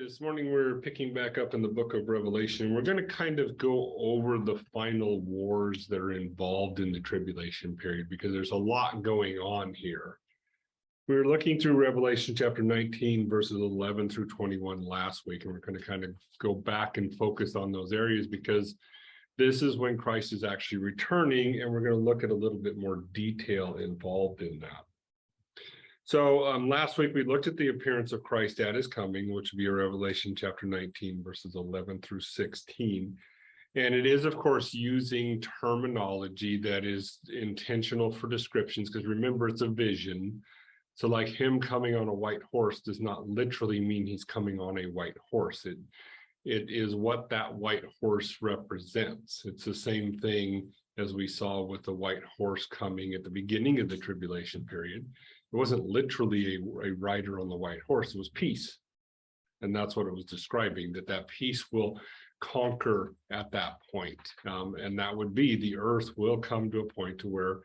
This morning we're picking back up in the book of Revelation. We're going to kind of go over the final wars that are involved in the tribulation period because there's a lot going on here. We were looking through Revelation chapter 19, verses 11 through 21 last week, and we're going to kind of go back and focus on those areas because this is when Christ is actually returning, and we're going to look at a little bit more detail involved in that. So last week we looked at the appearance of Christ at his coming, which would be Revelation chapter 19, verses 11 through 16. And it is, of course, using terminology that is intentional for descriptions, because remember, it's a vision. So like him coming on a white horse does not literally mean he's coming on a white horse. It is what that white horse represents. It's the same thing as we saw with the white horse coming at the beginning of the tribulation period. It wasn't literally a rider on the white horse, it was peace. And that's what it was describing, that peace will conquer at that point. And that would be the earth will come to a point to where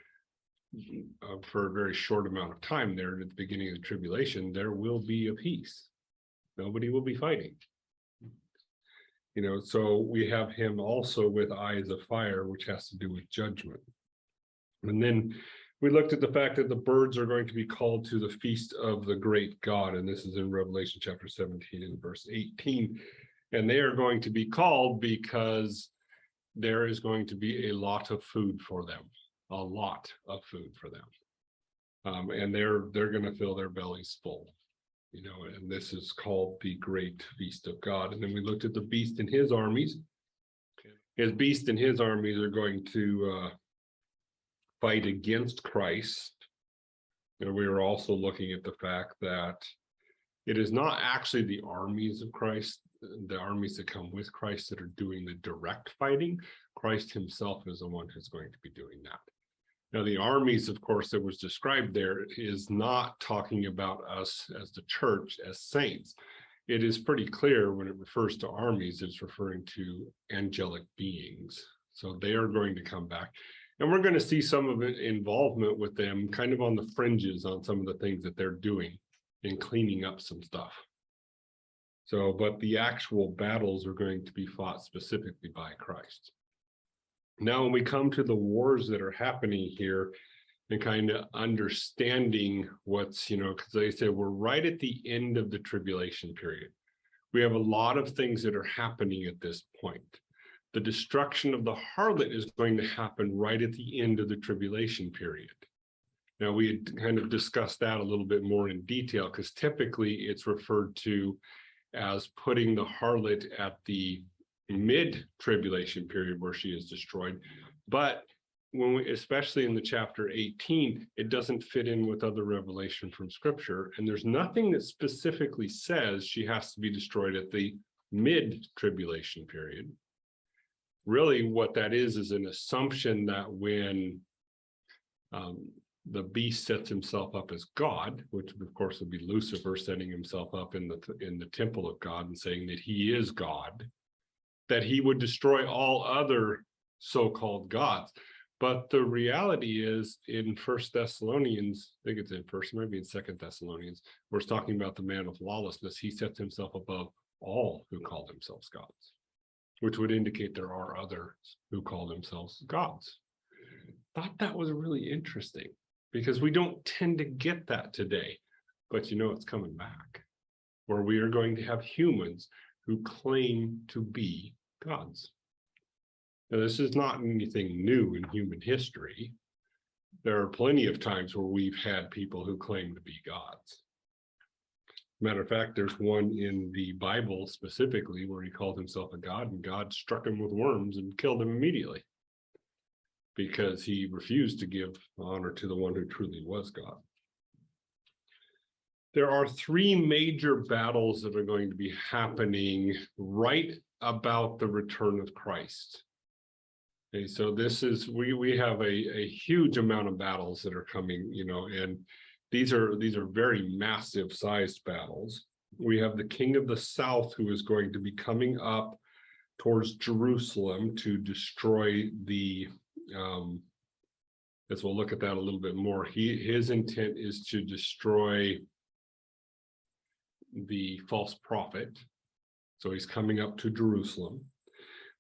for a very short amount of time there at the beginning of the tribulation, there will be a peace. Nobody will be fighting. So we have him also with eyes of fire, which has to do with judgment. And then we looked at the fact that the birds are going to be called to the feast of the great God. And this is in Revelation chapter 17 and verse 18. And they are going to be called because there is going to be a lot of food for them, a lot of food for them. And they're going to fill their bellies full, and this is called the great feast of God. And then we looked at the beast and his armies. His beast and his armies are going to fight against Christ. We were also looking at the fact that it is not actually the armies of Christ, the armies that come with Christ, that are doing the direct fighting. Christ himself is the one who's going to be doing that. Now, the armies, of course, that was described there is not talking about us as the church, as saints. It is pretty clear when it refers to armies, it's referring to angelic beings. So they are going to come back. And we're going to see some of it involvement with them kind of on the fringes on some of the things that they're doing in cleaning up some stuff. But the actual battles are going to be fought specifically by Christ. Now, when we come to the wars that are happening here and kind of understanding what's, because they say we're right at the end of the tribulation period. We have a lot of things that are happening at this point. The destruction of the harlot is going to happen right at the end of the tribulation period. Now, we had kind of discussed that a little bit more in detail because typically it's referred to as putting the harlot at the mid-tribulation period where she is destroyed. But when we, especially in the chapter 18, it doesn't fit in with other revelation from Scripture. And there's nothing that specifically says she has to be destroyed at the mid-tribulation period. Really, what that is an assumption that when the beast sets himself up as God, which of course would be Lucifer setting himself up in the temple of God and saying that he is God, that he would destroy all other so-called gods. But the reality is in 1 Thessalonians, I think it's in first, maybe in 2 Thessalonians, where it's talking about the man of lawlessness, he sets himself above all who call themselves gods, which would indicate there are others who call themselves gods. Thought that was really interesting because we don't tend to get that today, but it's coming back, where we are going to have humans who claim to be gods. Now, this is not anything new in human history. There are plenty of times where we've had people who claim to be gods. Matter of fact, there's one in the Bible specifically where he called himself a god, and God struck him with worms and killed him immediately because he refused to give honor to the one who truly was God. There are three major battles that are going to be happening right about the return of Christ. Okay, so this is, we have a huge amount of battles that are coming, and these are very massive sized battles. We have the king of the south who is going to be coming up towards Jerusalem to destroy the, as we'll look at that a little bit more. His intent is to destroy the false prophet So he's coming up to Jerusalem.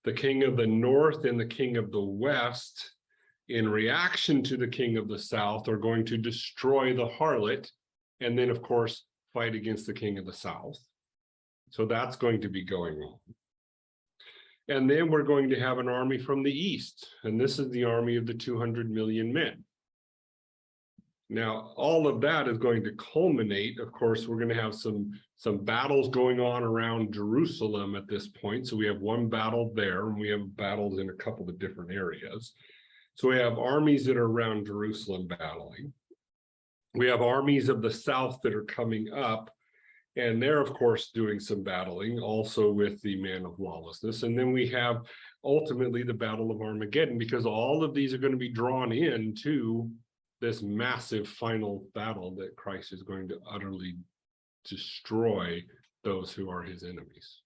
The king of the north and the king of the west, in reaction to the king of the south, are going to destroy the harlot, and then, of course, fight against the king of the south. So that's going to be going on. And then we're going to have an army from the east, and this is the army of the 200 million men. Now, all of that is going to culminate. Of course, we're going to have some battles going on around Jerusalem at this point. So we have one battle there, and we have battles in a couple of different areas. So we have armies that are around Jerusalem battling. We have armies of the south that are coming up, and they're, of course, doing some battling also with the man of lawlessness. And then we have ultimately the Battle of Armageddon, because all of these are going to be drawn into this massive final battle that Christ is going to utterly destroy those who are his enemies.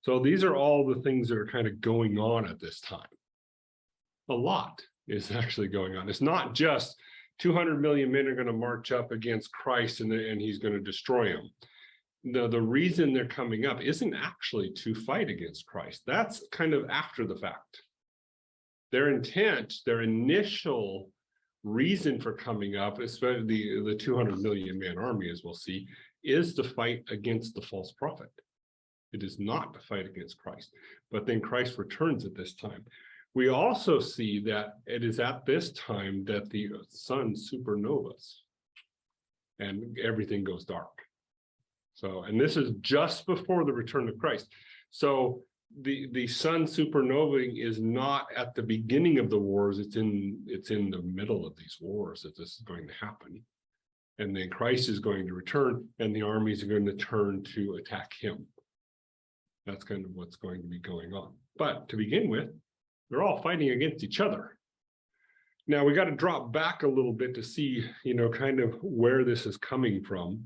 So these are all the things that are kind of going on at this time. A lot is actually going on. It's not just 200 million men are going to march up against Christ and he's going to destroy them. The reason they're coming up isn't actually to fight against Christ. That's kind of after the fact. Their intent, their initial reason for coming up, especially the 200 million man army, as we'll see, is to fight against the false prophet. It is not to fight against Christ. But then Christ returns at this time. We also see that it is at this time that the sun supernovas and everything goes dark. So, and this is just before the return of Christ. So the sun supernovaing is not at the beginning of the wars. It's in the middle of these wars that this is going to happen. And then Christ is going to return, and the armies are going to turn to attack him. That's kind of what's going to be going on. But to begin with, they're all fighting against each other. Now we got to drop back a little bit to see, kind of where this is coming from.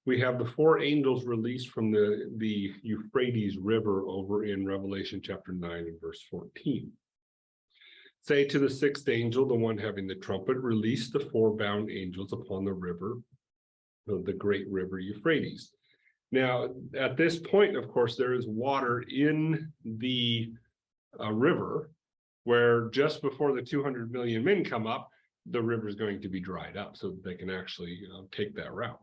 We have the 4 angels released from the Euphrates River over in Revelation chapter 9 and verse 14. Say to the 6th angel, the one having the trumpet, release the 4 bound angels upon the river, the great river Euphrates. Now, at this point, of course, there is water in the river, where just before the 200 million men come up, the river is going to be dried up so that they can actually take that route.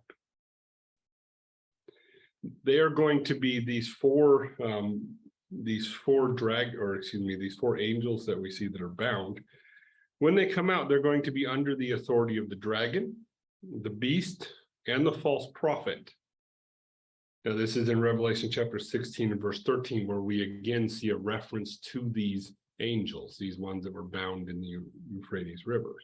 They are going to be these four angels that we see that are bound. When they come out, they're going to be under the authority of the dragon, the beast, and the false prophet. Now, this is in Revelation chapter 16 and verse 13, where we again see a reference to these angels, these ones that were bound in the Euphrates River.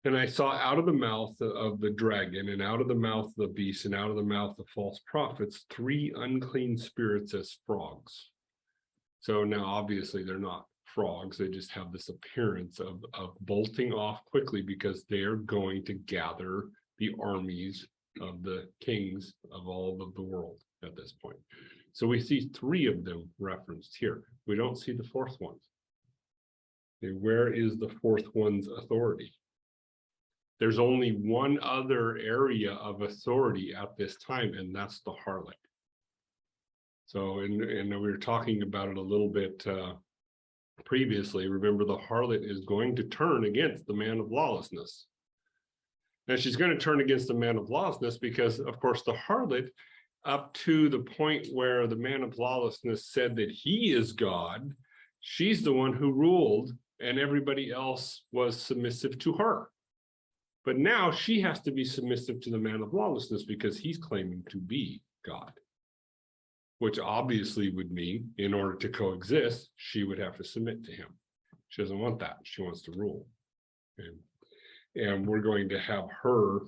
And I saw out of the mouth of the dragon, and out of the mouth of the beast, and out of the mouth of false prophets, 3 unclean spirits as frogs. So now, obviously, they're not frogs. They just have this appearance of bolting off quickly, because they're going to gather the armies of the kings of all of the world at this point. So we see 3 of them referenced here. We don't see the 4th one. Okay, where is the 4th one's authority? There's only one other area of authority at this time, and that's the harlot. So, and we were talking about it a little bit previously. Remember, the harlot is going to turn against the man of lawlessness. And she's going to turn against the man of lawlessness because, of course, the harlot, up to the point where the man of lawlessness said that he is God, she's the one who ruled, and everybody else was submissive to her. But now she has to be submissive to the man of lawlessness because he's claiming to be God, which obviously would mean, in order to coexist, she would have to submit to him. She doesn't want that. She wants to rule. And we're going to have her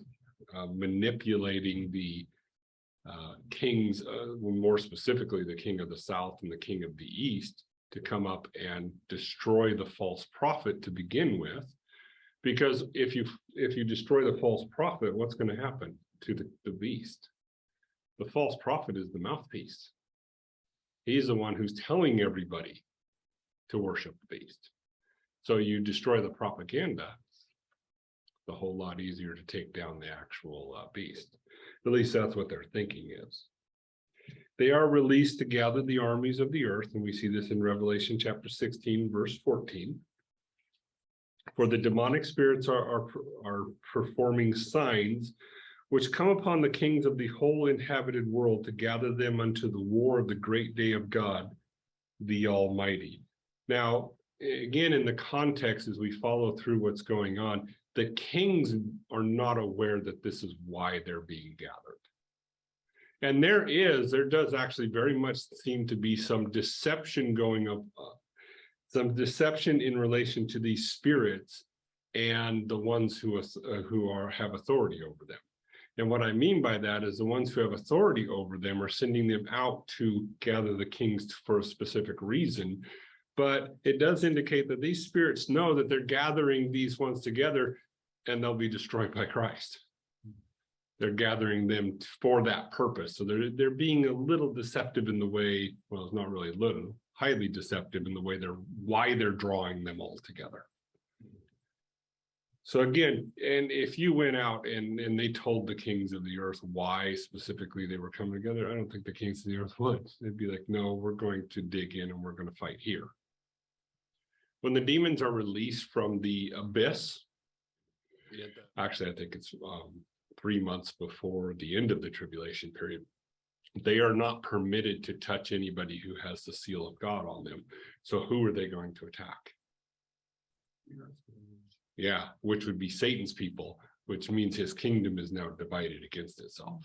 manipulating the kings, more specifically the king of the south and the king of the east, to come up and destroy the false prophet to begin with. Because if you destroy the false prophet, what's going to happen to the beast? The false prophet is the mouthpiece. He's the one who's telling everybody to worship the beast. So you destroy the propaganda, it's a whole lot easier to take down the actual beast. At least that's what their thinking is. They are released to gather the armies of the earth, and we see this in Revelation chapter 16, verse 14. For the demonic spirits are performing signs which come upon the kings of the whole inhabited world to gather them unto the war of the great day of God, the Almighty. Now, again, in the context, as we follow through what's going on, the kings are not aware that this is why they're being gathered. And there does actually very much seem to be some deception going up, some deception in relation to these spirits and the ones who have authority over them. And what I mean by that is the ones who have authority over them are sending them out to gather the kings for a specific reason. But it does indicate that these spirits know that they're gathering these ones together and they'll be destroyed by Christ. They're gathering them for that purpose. So they're being a little deceptive in the way, well, it's not really a little, highly deceptive in the way why they're drawing them all together. So again, and if you went out and they told the kings of the earth why specifically they were coming together, I don't think the kings of the earth would. They'd be like, no, we're going to dig in and we're going to fight here. When the demons are released from the abyss, actually, I think it's 3 months before the end of the tribulation period, they are not permitted to touch anybody who has the seal of God on them. So who are they going to attack? Yeah, which would be Satan's people, which means his kingdom is now divided against itself.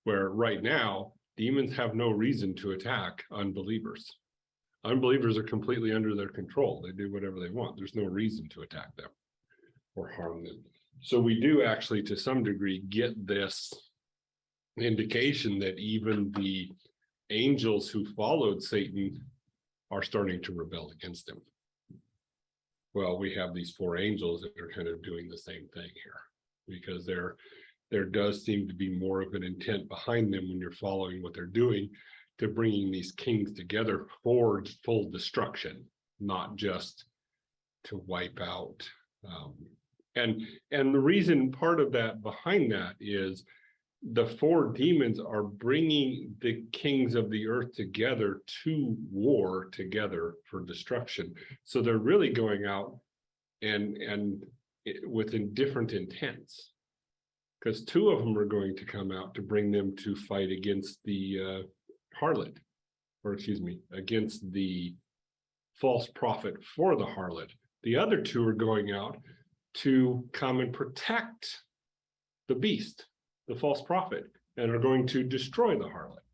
Where right now, demons have no reason to attack unbelievers. Unbelievers are completely under their control. They do whatever they want. There's no reason to attack them or harm them. So we do actually, to some degree, get this indication that even the angels who followed Satan are starting to rebel against him. Well, we have these 4 angels that are kind of doing the same thing here, because there does seem to be more of an intent behind them when you're following what they're doing, to bringing these kings together for full destruction, not just to wipe out. And the reason, part of that behind that is the 4 demons are bringing the kings of the earth together to war together for destruction. So they're really going out and within different intents, because 2 of them are going to come out to bring them to fight against the harlot, or excuse me, against the false prophet for the harlot. The other 2 are going out to come and protect the beast, the false prophet, and are going to destroy the harlot.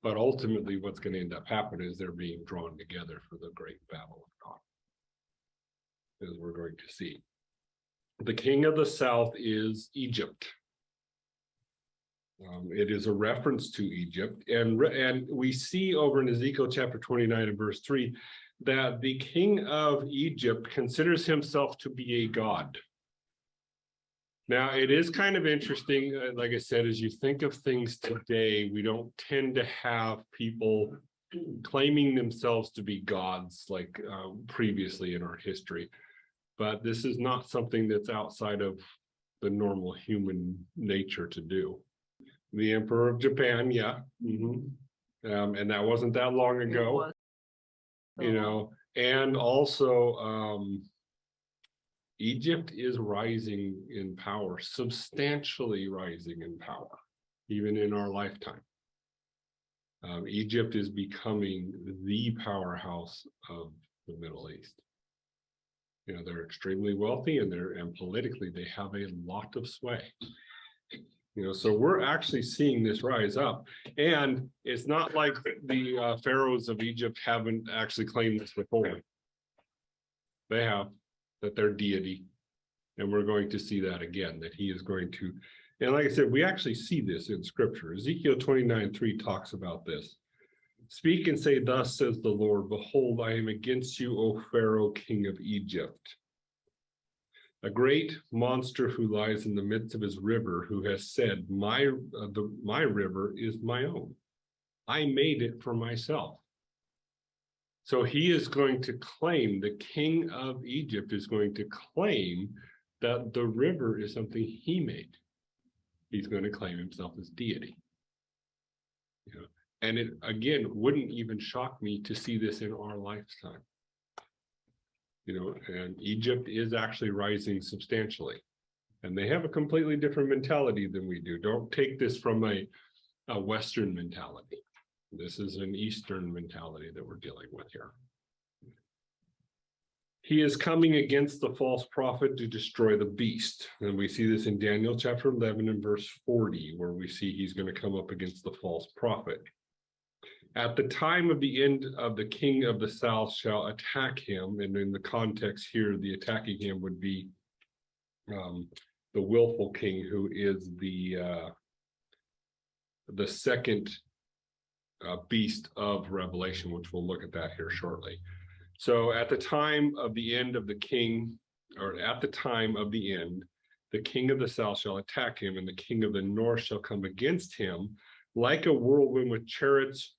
But ultimately, what's going to end up happening is they're being drawn together for the great battle of God, as we're going to see. The king of the south is Egypt. It is a reference to Egypt, and we see over in Ezekiel chapter 29 and verse 3 that the king of Egypt considers himself to be a god. Now, it is kind of interesting, like I said, as you think of things today, we don't tend to have people claiming themselves to be gods like previously in our history. But this is not something that's outside of the normal human nature to do. The Emperor of Japan, yeah. And that wasn't that long ago. You know, and also Egypt is rising in power, substantially rising in power, even in our lifetime. Egypt is becoming the powerhouse of the Middle East. You know, they're extremely wealthy, and politically they have a lot of sway. You know, so we're actually seeing this rise up, and it's not like the pharaohs of Egypt haven't actually claimed this before. They have, that they're deity, and we're going to see that again, that he is going to, and like I said, we actually see this in scripture. Ezekiel 29:3 talks about this. Speak and say, thus says the Lord, behold, I am against you, O Pharaoh, king of Egypt, a great monster who lies in the midst of his river, who has said, my river is my own. I made it for myself. So he is going to claim, the king of Egypt is going to claim that the river is something he made. He's going to claim himself as deity. You know, and it again wouldn't even shock me to see this in our lifetime. You know, and Egypt is actually rising substantially, and they have a completely different mentality than we do. Don't take this from a Western mentality. This is an Eastern mentality that we're dealing with here. He is coming against the false prophet to destroy the beast. And we see this in Daniel chapter 11 and verse 40, where we see he's going to come up against the false prophet. At the time of the end of the king of the south shall attack him. And in the context here, the attacking him would be the willful king, who is the second beast of Revelation, which we'll look at that here shortly. So at the time of the end of the king, or at the time of the end, the king of the south shall attack him, and the king of the north shall come against him like a whirlwind with chariots,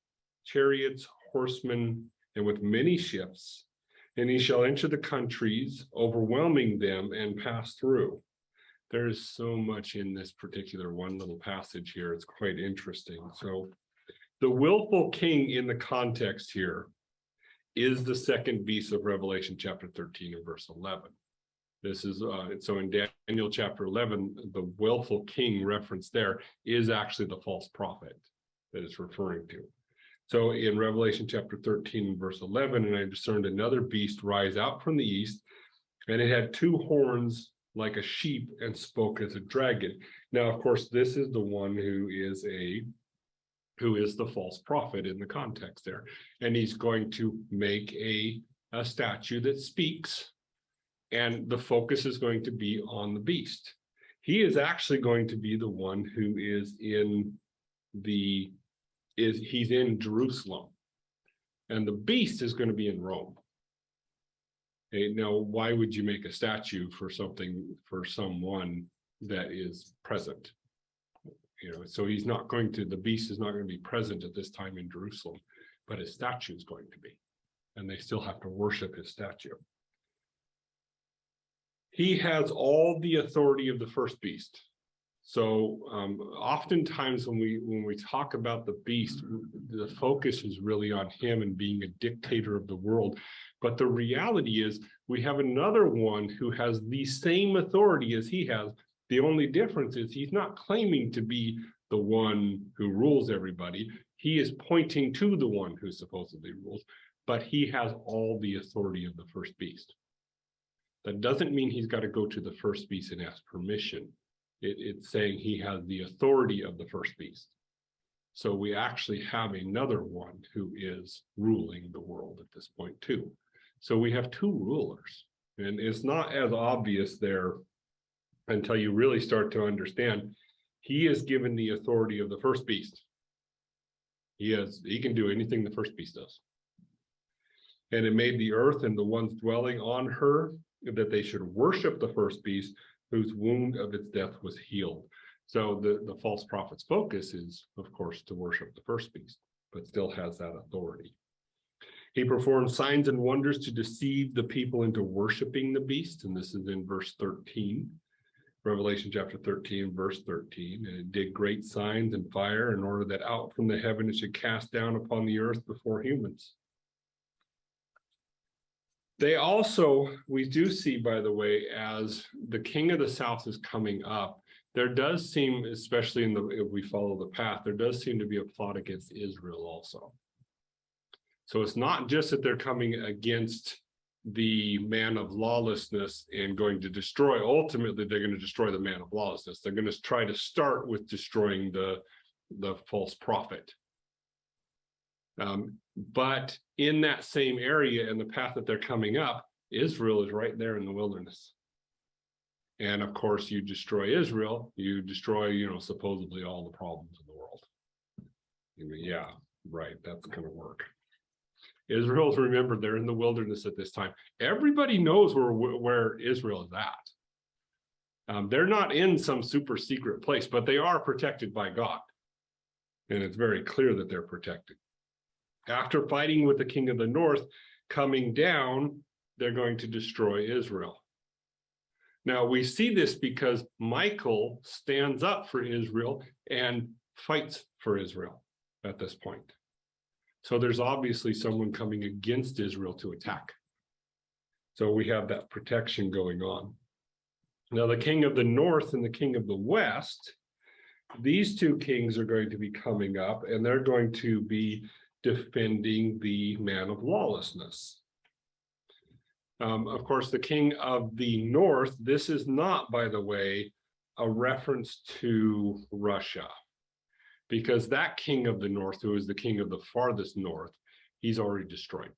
horsemen, and with many ships. And he shall enter the countries, overwhelming them, and pass through. There's so much in this particular one little passage here. It's quite interesting. So the willful king in the context here is the second beast of Revelation chapter 13 and verse 11. This is, so in Daniel chapter 11, the willful king referenced there is actually the false prophet that it's referring to. So in Revelation chapter 13 and verse 11, and I discerned another beast rise out from the east, and it had two horns like a sheep and spoke as a dragon. Now, of course, this is the one who is the false prophet in the context there. And he's going to make a statue that speaks, and the focus is going to be on the beast. He is actually going to be the one who is he's in Jerusalem, and the beast is going to be in Rome. Okay, now, why would you make a statue for someone that is present? You know, so the beast is not going to be present at this time in Jerusalem, but his statue is going to be, and they still have to worship his statue. He has all the authority of the first beast. So oftentimes when we talk about the beast, the focus is really on him and being a dictator of the world. But the reality is we have another one who has the same authority as he has. The only difference is he's not claiming to be the one who rules everybody. He is pointing to the one who supposedly rules, but he has all the authority of the first beast. That doesn't mean he's got to go to the first beast and ask permission. It's saying he has the authority of the first beast. So we actually have another one who is ruling the world at this point too. So we have two rulers, and it's not as obvious there until you really start to understand. He is given the authority of the first beast. He can do anything the first beast does. And it made the earth and the ones dwelling on her that they should worship the first beast, whose wound of its death was healed. So the false prophet's focus is, of course, to worship the first beast, but still has that authority. He performed signs and wonders to deceive the people into worshiping the beast. And this is in verse 13, Revelation chapter 13, verse 13. And it did great signs and fire in order that out from the heaven it should cast down upon the earth before humans. They also, we do see, by the way, as the king of the south is coming up, there does seem, especially if we follow the path, there does seem to be a plot against Israel also. So it's not just that they're coming against the man of lawlessness and going to destroy, ultimately they're going to destroy the man of lawlessness. They're going to try to start with destroying the false prophet. But in that same area and the path that they're coming up, Israel is right there in the wilderness. And of course, you destroy Israel, you destroy, supposedly all the problems in the world. Yeah, right, that's going to work. Israel's, remember, they're in the wilderness at this time. Everybody knows where Israel is at. They're not in some super secret place, but they are protected by God. And it's very clear that they're protected. After fighting with the king of the north, coming down, they're going to destroy Israel. Now, we see this because Michael stands up for Israel and fights for Israel. at this point. So there's obviously someone coming against Israel to attack. So we have that protection going on. Now, the king of the north and the king of the west, these two kings are going to be coming up, and they're going to be defending the man of lawlessness. Of course, the king of the north, this is not, by the way, a reference to Russia, because that king of the north, who is the king of the farthest north, he's already destroyed.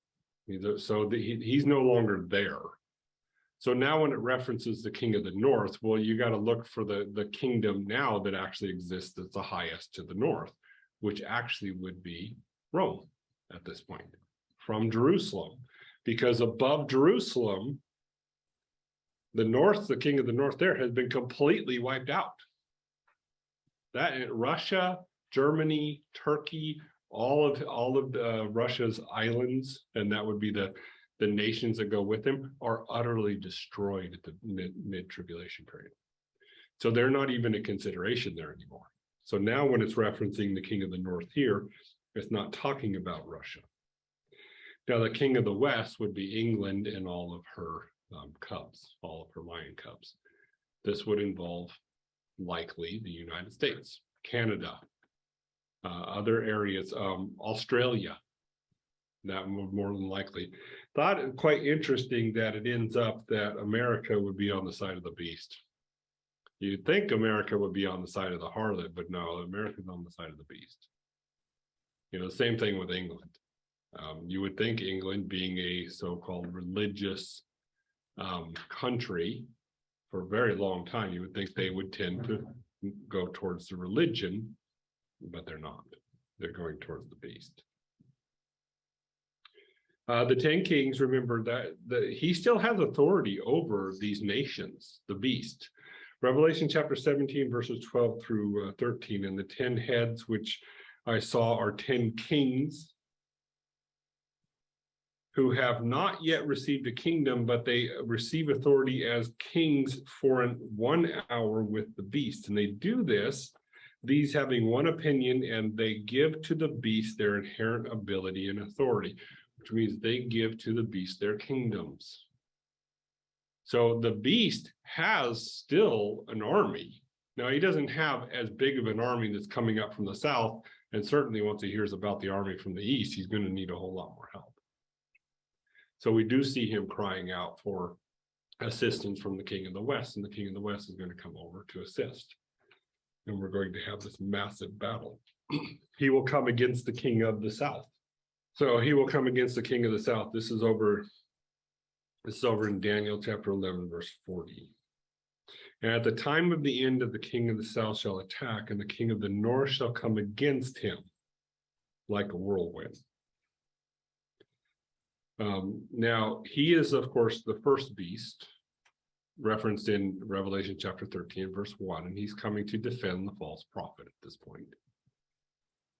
He's no longer there. So now when it references the king of the north, well, you got to look for the kingdom now that actually exists that's the highest to the north, which actually would be Rome at this point, from Jerusalem. Because above Jerusalem, the north, the king of the north there has been completely wiped out. That Russia, Germany, Turkey, all of Russia's islands, and that would be the nations that go with him, are utterly destroyed at the mid-tribulation period. So they're not even a consideration there anymore. So now when it's referencing the king of the north here, it's not talking about Russia. Now, the king of the west would be England and all of her cubs, all of her lion cubs. This would involve likely the United States, Canada, other areas, Australia. That would more than likely. Thought it quite interesting that it ends up that America would be on the side of the beast. You'd think America would be on the side of the harlot, but no, America's on the side of the beast. Same thing with England. You would think England, being a so-called religious country for a very long time, you would think they would tend to go towards the religion, but they're not. They're going towards the beast. The 10 kings, remember that he still has authority over these nations, the beast. Revelation chapter 17, verses 12 through 13, and the 10 heads which I saw are 10 kings who have not yet received a kingdom, but they receive authority as kings for 1 hour with the beast. And they do this, these having one opinion, and they give to the beast their inherent ability and authority, which means they give to the beast their kingdoms. So the beast has still an army. Now, he doesn't have as big of an army that's coming up from the south, and certainly once he hears about the army from the east, he's going to need a whole lot more help. So we do see him crying out for assistance from the king of the west, and the king of the west is going to come over to assist. And we're going to have this massive battle. He will come against the king of the south. So he will come against the king of the south. This is over in Daniel chapter 11, verse 40. And at the time of the end of the king of the south shall attack, and the king of the north shall come against him like a whirlwind. Now, he is, of course, the first beast, referenced in Revelation chapter 13, verse 1, and he's coming to defend the false prophet at this point.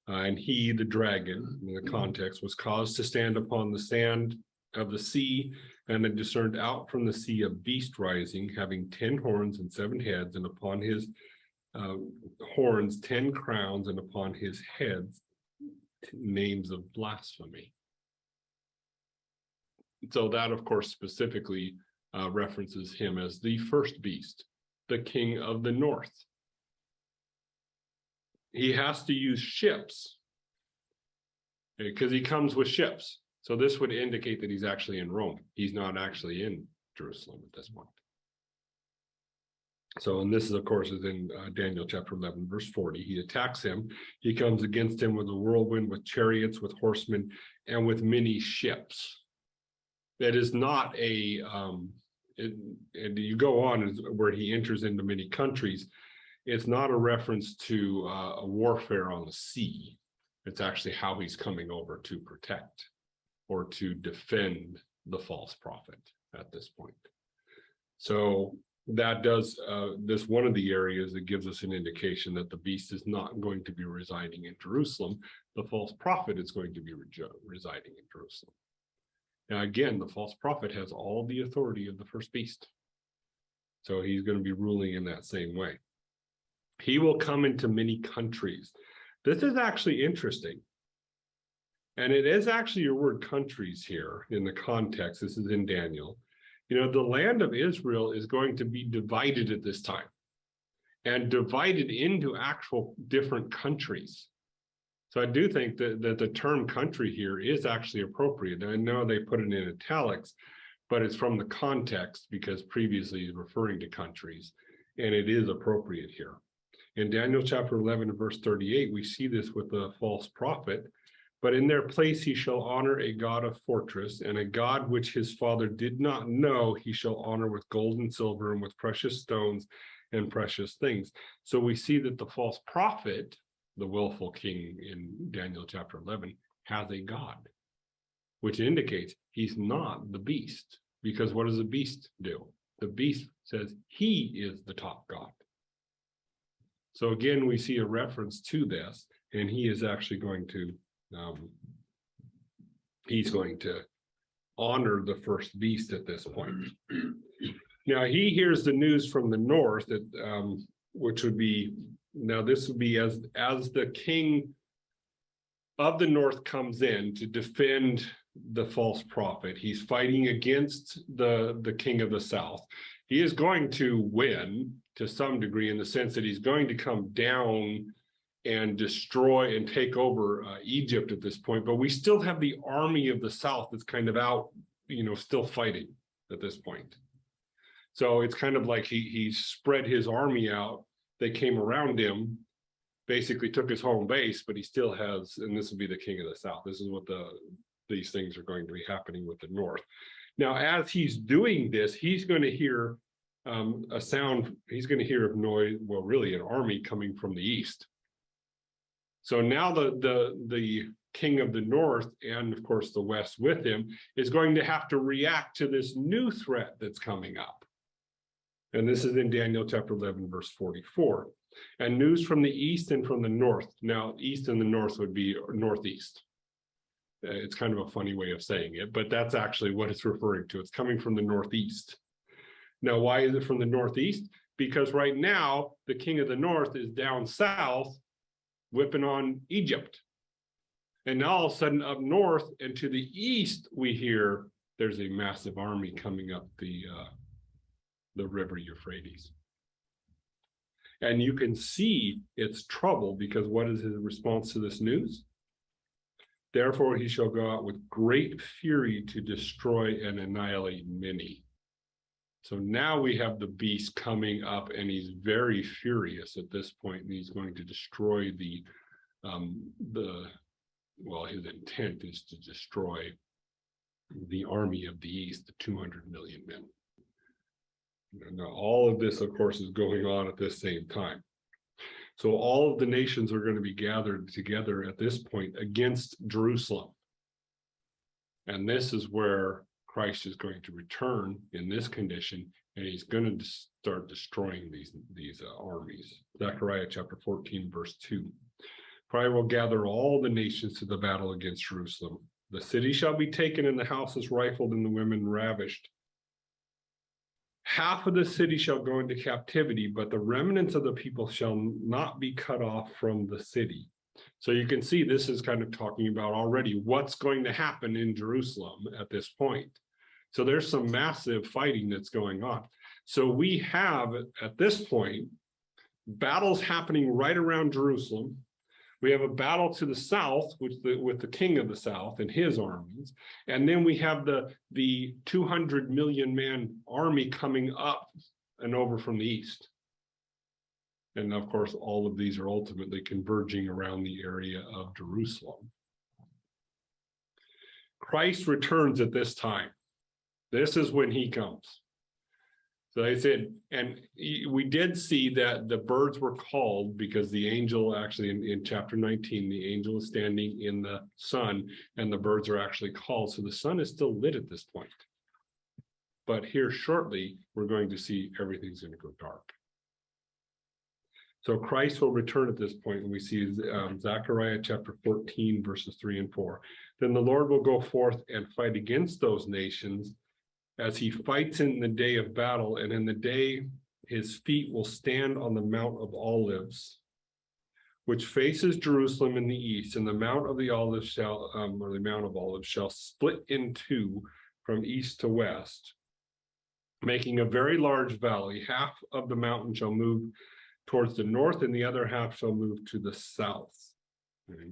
And he, the dragon, in the context, was caused to stand upon the sand of the sea, and had discerned out from the sea a beast rising, having 10 horns and 7 heads, and upon his horns 10 crowns, and upon his heads names of blasphemy. So that, of course, specifically references him as the first beast, the king of the north. He has to use ships because he comes with ships. So this would indicate that he's actually in Rome. He's not actually in Jerusalem at this point. So, and this is, of course, is in Daniel chapter 11, verse 40. He attacks him. He comes against him with a whirlwind, with chariots, with horsemen, and with many ships. That is not a, and you go on where he enters into many countries. It's not a reference to a warfare on the sea. It's actually how he's coming over to protect or to defend the false prophet at this point. So that does, this one of the areas that gives us an indication that the beast is not going to be residing in Jerusalem. The false prophet is going to be residing in Jerusalem. Now, again, the false prophet has all the authority of the first beast. So he's going to be ruling in that same way. He will come into many countries. This is actually interesting. And it is actually your word countries here in the context. This is in Daniel. The land of Israel is going to be divided at this time and divided into actual different countries. So I do think that the term country here is actually appropriate. I know they put it in italics, but it's from the context because previously he's referring to countries, and it is appropriate here. In Daniel chapter 11 verse 38, we see this with the false prophet. But in their place he shall honor a god of fortress, and a god which his father did not know he shall honor with gold and silver and with precious stones and precious things. So we see that the false prophet, the willful king in Daniel chapter 11, has a god, which indicates he's not the beast. Because what does the beast do? The beast says he is the top god. So again, we see a reference to this, and he is actually going to he's going to honor the first beast at this point. Now he hears the news from the north that which would be, now this would be as the king of the north comes in to defend the false prophet. He's fighting against the king of the south. He is going to win to some degree in the sense that he's going to come down and destroy and take over Egypt at this point. But we still have the army of the south that's kind of out, still fighting at this point. So it's kind of like he spread his army out. They came around him, basically took his home base, but he still has, and this will be the king of the south. This is what these things are going to be happening with the north. Now, as he's doing this, he's going to hear a sound. He's going to hear a noise, well, really an army coming from the east. So now the king of the north, and of course the west with him, is going to have to react to this new threat that's coming up. And this is in Daniel chapter 11, verse 44. And news from the east and from the north. Now, east and the north would be northeast. It's kind of a funny way of saying it, but that's actually what it's referring to. It's coming from the northeast. Now, why is it from the northeast? Because right now, the king of the north is down south, whipping on Egypt. And now all of a sudden up north and to the east, we hear there's a massive army coming up the river Euphrates. And you can see it's trouble, because what is his response to this news? Therefore he shall go out with great fury to destroy and annihilate many. So now we have the beast coming up, and he's very furious at this point, and he's going to destroy his intent is to destroy the army of the east, the 200 million men. Now, all of this, of course, is going on at this same time. So all of the nations are going to be gathered together at this point against Jerusalem. And this is where Christ is going to return in this condition, and he's going to start destroying these armies. Zechariah chapter 14, verse 2. For I will gather all the nations to the battle against Jerusalem. The city shall be taken, and the houses rifled, and the women ravished. Half of the city shall go into captivity, but the remnants of the people shall not be cut off from the city. So you can see this is kind of talking about already what's going to happen in Jerusalem at this point. So there's some massive fighting that's going on. So we have, at this point, battles happening right around Jerusalem. We have a battle to the south with the king of the south and his armies. And then we have the 200 million man army coming up and over from the east. And of course, all of these are ultimately converging around the area of Jerusalem. Christ returns at this time. This is when he comes. So they said, and we did see that the birds were called because the angel actually in chapter 19, the angel is standing in the sun and the birds are actually called. So the sun is still lit at this point. But here shortly, we're going to see everything's going to go dark. So Christ will return at this point, and we see Zechariah chapter 14, verses 3 and 4. Then the Lord will go forth and fight against those nations as he fights in the day of battle, and in the day his feet will stand on the Mount of Olives, which faces Jerusalem in the east, and the Mount of the Olives shall, or the Mount of Olives shall split in two from east to west, making a very large valley. Half of the mountain shall move towards the north, and the other half shall move to the south. Okay.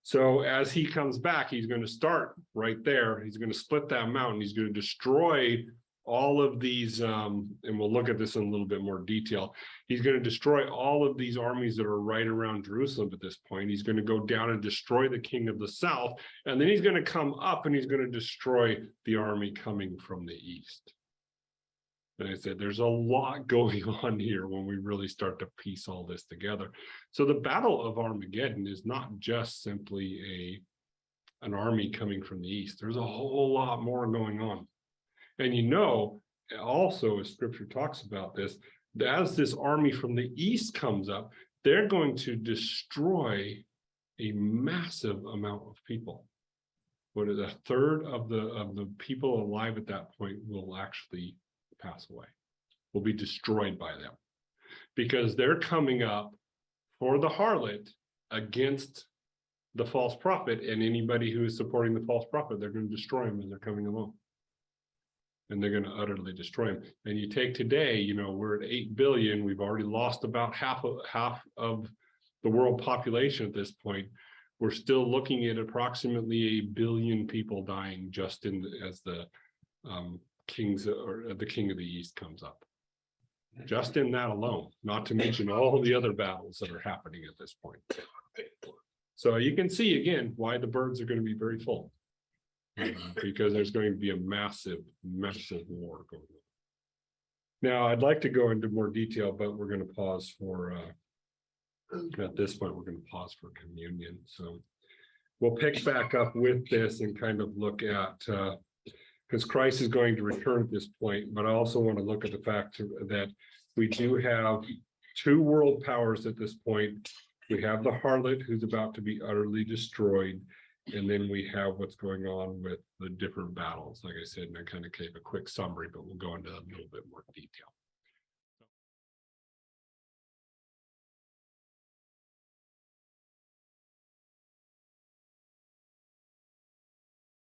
So as he comes back, he's going to start right there. He's going to split that mountain. He's going to destroy all of these, and we'll look at this in a little bit more detail. He's going to destroy all of these armies that are right around Jerusalem at this point. He's going to go down and destroy the king of the south, and then he's going to come up and he's going to destroy the army coming from the east. And I said, there's a lot going on here when we really start to piece all this together. So the Battle of Armageddon is not just simply an army coming from the east. There's a whole lot more going on. And you know, also as scripture talks about this, as this army from the east comes up, they're going to destroy a massive amount of people. What is a third of the people alive at that point will actually pass away, will be destroyed by them, because they're coming up for the harlot against the false prophet, and anybody who is supporting the false prophet, they're going to destroy them as they're coming along. And they're going to utterly destroy them. And you take today, you know, we're at 8 billion. We've already lost about half of the world population at this point. We're still looking at approximately 1 billion people dying just as the kings or the king of the east comes up. Just in that alone, not to mention all the other battles that are happening at this point. So you can see again why the birds are going to be very full. Because there's going to be a massive war going on. Now, I'd like to go into more detail, but we're going to pause for, at this point, we're going to pause for communion. So we'll pick back up with this and kind of look at, because Christ is going to return at this point, but I also want to look at the fact that we do have two world powers at this point. We have the harlot who's about to be utterly destroyed. And then we have what's going on with the different battles. Like I said, and I kind of gave a quick summary, but we'll go into a little bit more detail.